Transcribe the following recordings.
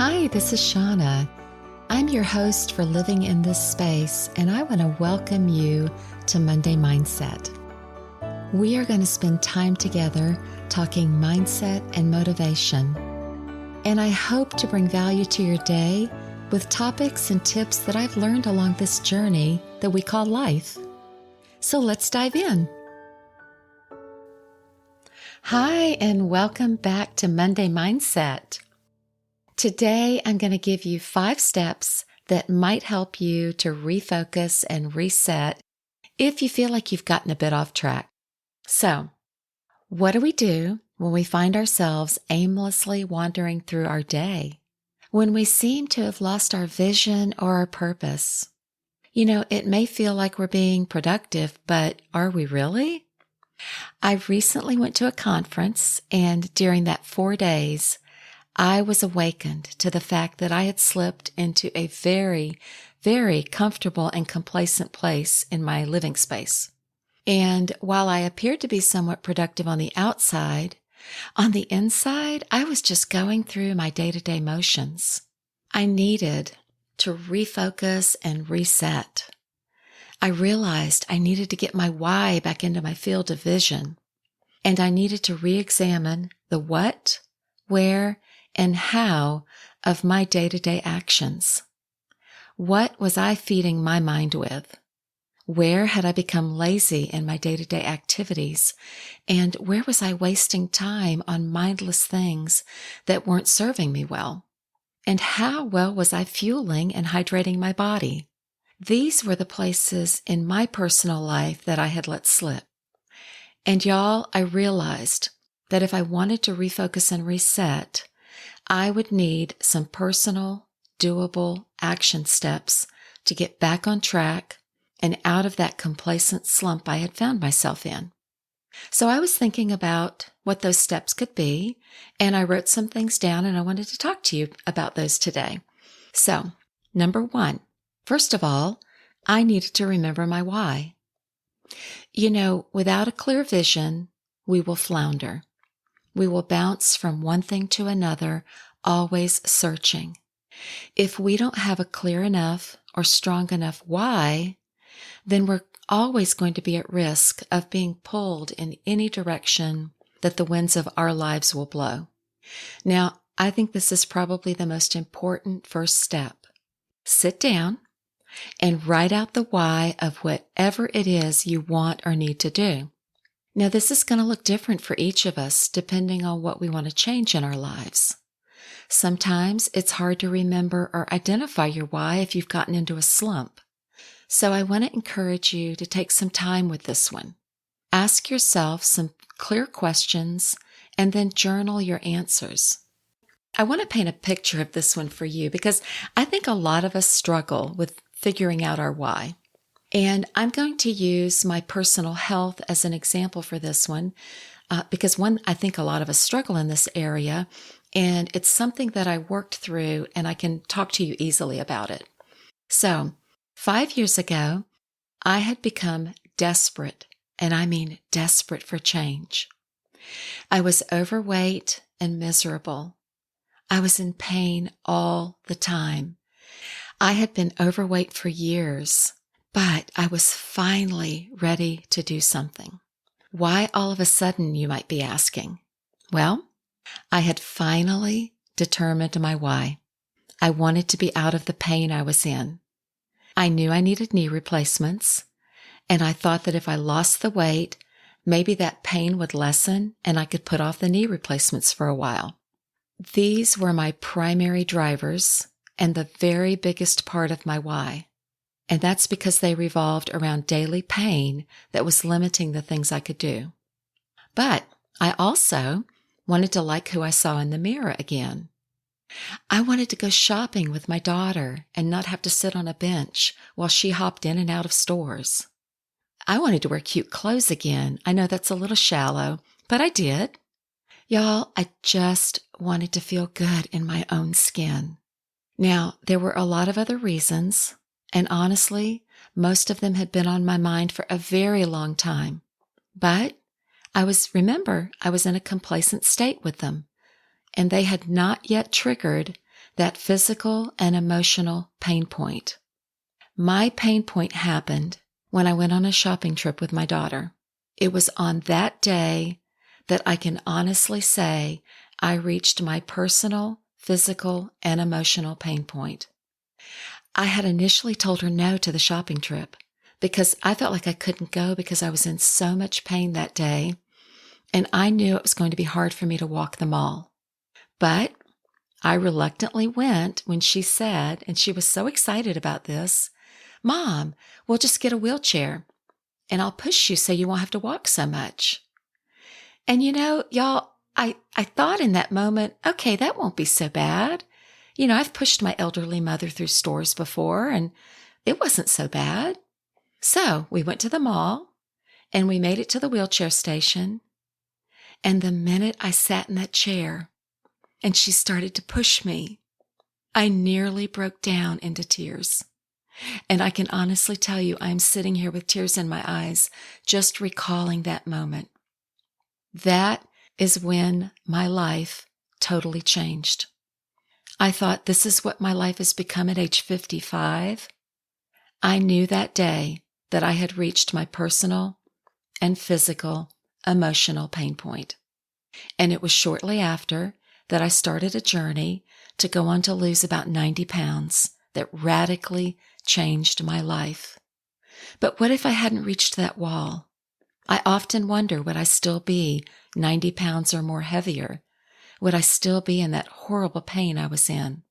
Hi, this is Shauna. I'm your host for Living in This Space, and I want to welcome you to Monday Mindset. We are going to spend time together talking mindset and motivation, and I hope to bring value to your day with topics and tips that I've learned along this journey that we call life. So let's dive in. Hi, and welcome back to Monday Mindset. Today, I'm going to give you 5 steps that might help you to refocus and reset if you feel like you've gotten a bit off track. So, what do we do when we find ourselves aimlessly wandering through our day? When we seem to have lost our vision or our purpose? It may feel like we're being productive, but are we really? I recently went to a conference, and during that 4 days, I was awakened to the fact that I had slipped into a very, very comfortable and complacent place in my living space. And while I appeared to be somewhat productive on the outside, on the inside, I was just going through my day-to-day motions. I needed to refocus and reset. I realized I needed to get my why back into my field of vision, and I needed to re-examine the what, where, and how of my day-to-day actions. What was I feeding my mind with? Where had I become lazy in my day-to-day activities? And where was I wasting time on mindless things that weren't serving me well? And how well was I fueling and hydrating my body? These were the places in my personal life that I had let slip. And y'all, I realized that if I wanted to refocus and reset, I would need some personal, doable action steps to get back on track and out of that complacent slump I had found myself in. So I was thinking about what those steps could be, and I wrote some things down, and I wanted to talk to you about those today. So, number 1, first of all, I needed to remember my why. Without a clear vision, we will flounder. We will bounce from one thing to another, always searching. If we don't have a clear enough or strong enough why, then we're always going to be at risk of being pulled in any direction that the winds of our lives will blow. Now, I think this is probably the most important first step. Sit down and write out the why of whatever it is you want or need to do. Now, this is going to look different for each of us depending on what we want to change in our lives. Sometimes it's hard to remember or identify your why if you've gotten into a slump. So I want to encourage you to take some time with this one. Ask yourself some clear questions and then journal your answers. I want to paint a picture of this one for you because I think a lot of us struggle with figuring out our why. And I'm going to use my personal health as an example for this one because I think a lot of us struggle in this area, and it's something that I worked through and I can talk to you easily about it. So 5 years ago, I had become desperate, and I mean desperate for change. I was overweight and miserable. I was in pain all the time. I had been overweight for years. But I was finally ready to do something. Why all of a sudden, you might be asking? Well, I had finally determined my why. I wanted to be out of the pain I was in. I knew I needed knee replacements, and I thought that if I lost the weight, maybe that pain would lessen and I could put off the knee replacements for a while. These were my primary drivers and the very biggest part of my why. And that's because they revolved around daily pain that was limiting the things I could do. But I also wanted to like who I saw in the mirror again. I wanted to go shopping with my daughter and not have to sit on a bench while she hopped in and out of stores. I wanted to wear cute clothes again. I know that's a little shallow, but I did. Y'all, I just wanted to feel good in my own skin. Now, there were a lot of other reasons. And honestly, most of them had been on my mind for a very long time. But I was in a complacent state with them, and they had not yet triggered that physical and emotional pain point. My pain point happened when I went on a shopping trip with my daughter. It was on that day that I can honestly say I reached my personal, physical, and emotional pain point. I had initially told her no to the shopping trip because I felt like I couldn't go because I was in so much pain that day, and I knew it was going to be hard for me to walk the mall. But I reluctantly went when she said, and she was so excited about this, "Mom, we'll just get a wheelchair and I'll push you so you won't have to walk so much." And y'all, I thought in that moment, okay, that won't be so bad. I've pushed my elderly mother through stores before and it wasn't so bad. So we went to the mall and we made it to the wheelchair station. And the minute I sat in that chair and she started to push me, I nearly broke down into tears. And I can honestly tell you, I'm sitting here with tears in my eyes, just recalling that moment. That is when my life totally changed. I thought, this is what my life has become at age 55. I knew that day that I had reached my personal and physical, emotional pain point. And it was shortly after that I started a journey to go on to lose about 90 pounds that radically changed my life. But what if I hadn't reached that wall? I often wonder, would I still be 90 pounds or more heavier? Would I still be in that horrible pain I was in?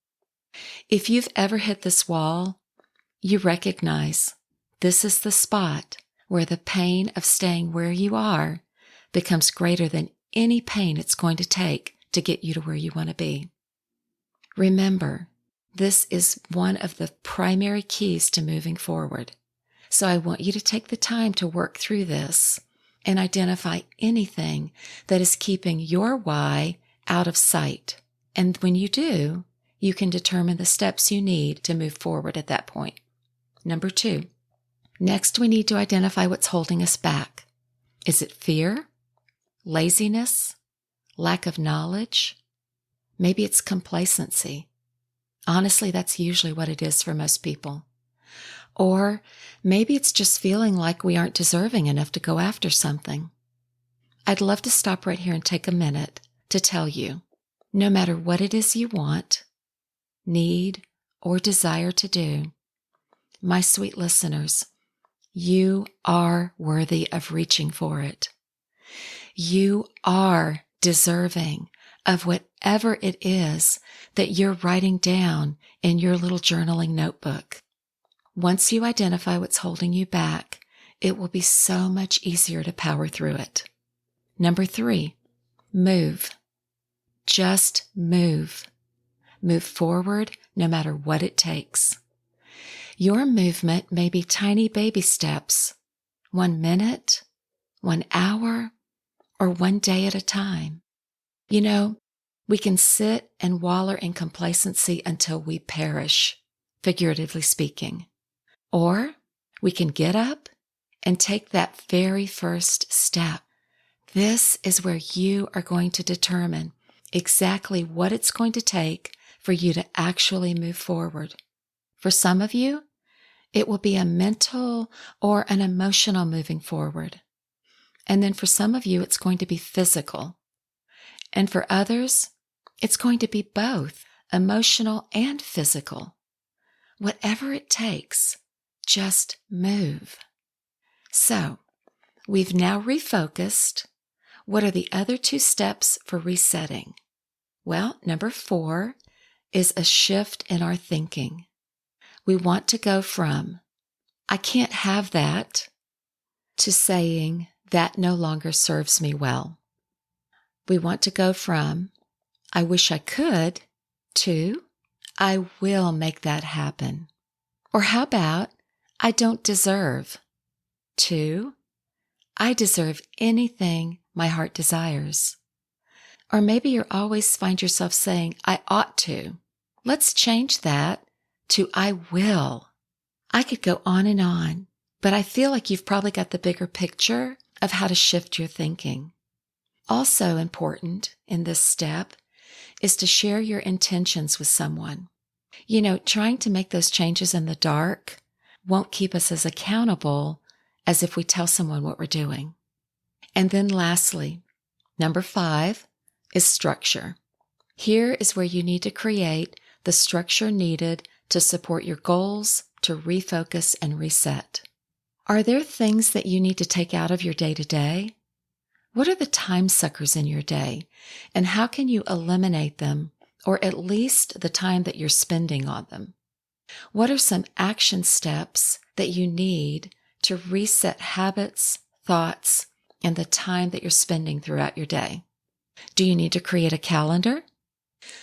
If you've ever hit this wall, you recognize this is the spot where the pain of staying where you are becomes greater than any pain it's going to take to get you to where you want to be. Remember, this is one of the primary keys to moving forward. So I want you to take the time to work through this and identify anything that is keeping your why out of sight. And when you do, you can determine the steps you need to move forward at that point. Number 2, next we need to identify what's holding us back. Is it fear? Laziness? Lack of knowledge? Maybe it's complacency. Honestly, that's usually what it is for most people. Or maybe it's just feeling like we aren't deserving enough to go after something. I'd love to stop right here and take a minute to tell you, no matter what it is you want, need, or desire to do, my sweet listeners, you are worthy of reaching for it. You are deserving of whatever it is that you're writing down in your little journaling notebook. Once you identify what's holding you back, it will be so much easier to power through it. Number 3, move. Just move. Move forward no matter what it takes. Your movement may be tiny baby steps, 1 minute, 1 hour, or 1 day at a time. We can sit and wallow in complacency until we perish, figuratively speaking. Or we can get up and take that very first step. This is where you are going to determine exactly what it's going to take for you to actually move forward. For some of you, it will be a mental or an emotional moving forward. And then for some of you, it's going to be physical. And for others, it's going to be both emotional and physical. Whatever it takes, just move. So, we've now refocused. What are the other 2 steps for resetting? Well, number 4 is a shift in our thinking. We want to go from, I can't have that, to saying, that no longer serves me well. We want to go from, I wish I could, to, I will make that happen. Or how about, I don't deserve, to, I deserve anything my heart desires. Or maybe you always find yourself saying, I ought to. Let's change that to I will. I could go on, but I feel like you've probably got the bigger picture of how to shift your thinking. Also important in this step is to share your intentions with someone. Trying to make those changes in the dark won't keep us as accountable as if we tell someone what we're doing. And then lastly, number 5 is structure. Here is where you need to create the structure needed to support your goals, to refocus and reset. Are there things that you need to take out of your day-to-day? What are the time suckers in your day, and how can you eliminate them, or at least the time that you're spending on them? What are some action steps that you need to reset habits, thoughts, and the time that you're spending throughout your day? Do you need to create a calendar?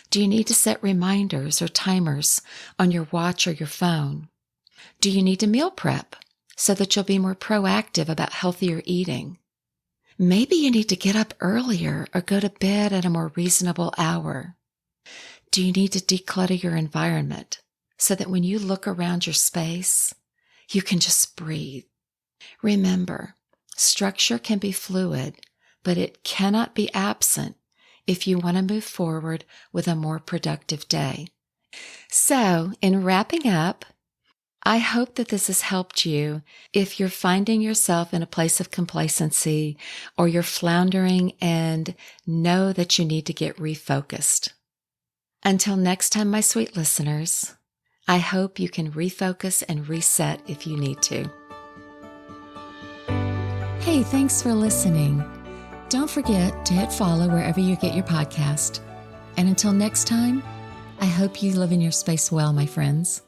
Do you need to set reminders or timers on your watch or your phone? Do you need to meal prep so that you'll be more proactive about healthier eating? Maybe you need to get up earlier or go to bed at a more reasonable hour. Do you need to declutter your environment so that when you look around your space, you can just breathe? Remember, structure can be fluid, but it cannot be absent if you want to move forward with a more productive day. So, in wrapping up, I hope that this has helped you if you're finding yourself in a place of complacency or you're floundering and know that you need to get refocused. Until next time, my sweet listeners, I hope you can refocus and reset if you need to. Hey, thanks for listening. Don't forget to hit follow wherever you get your podcast. And until next time, I hope you live in your space well, my friends.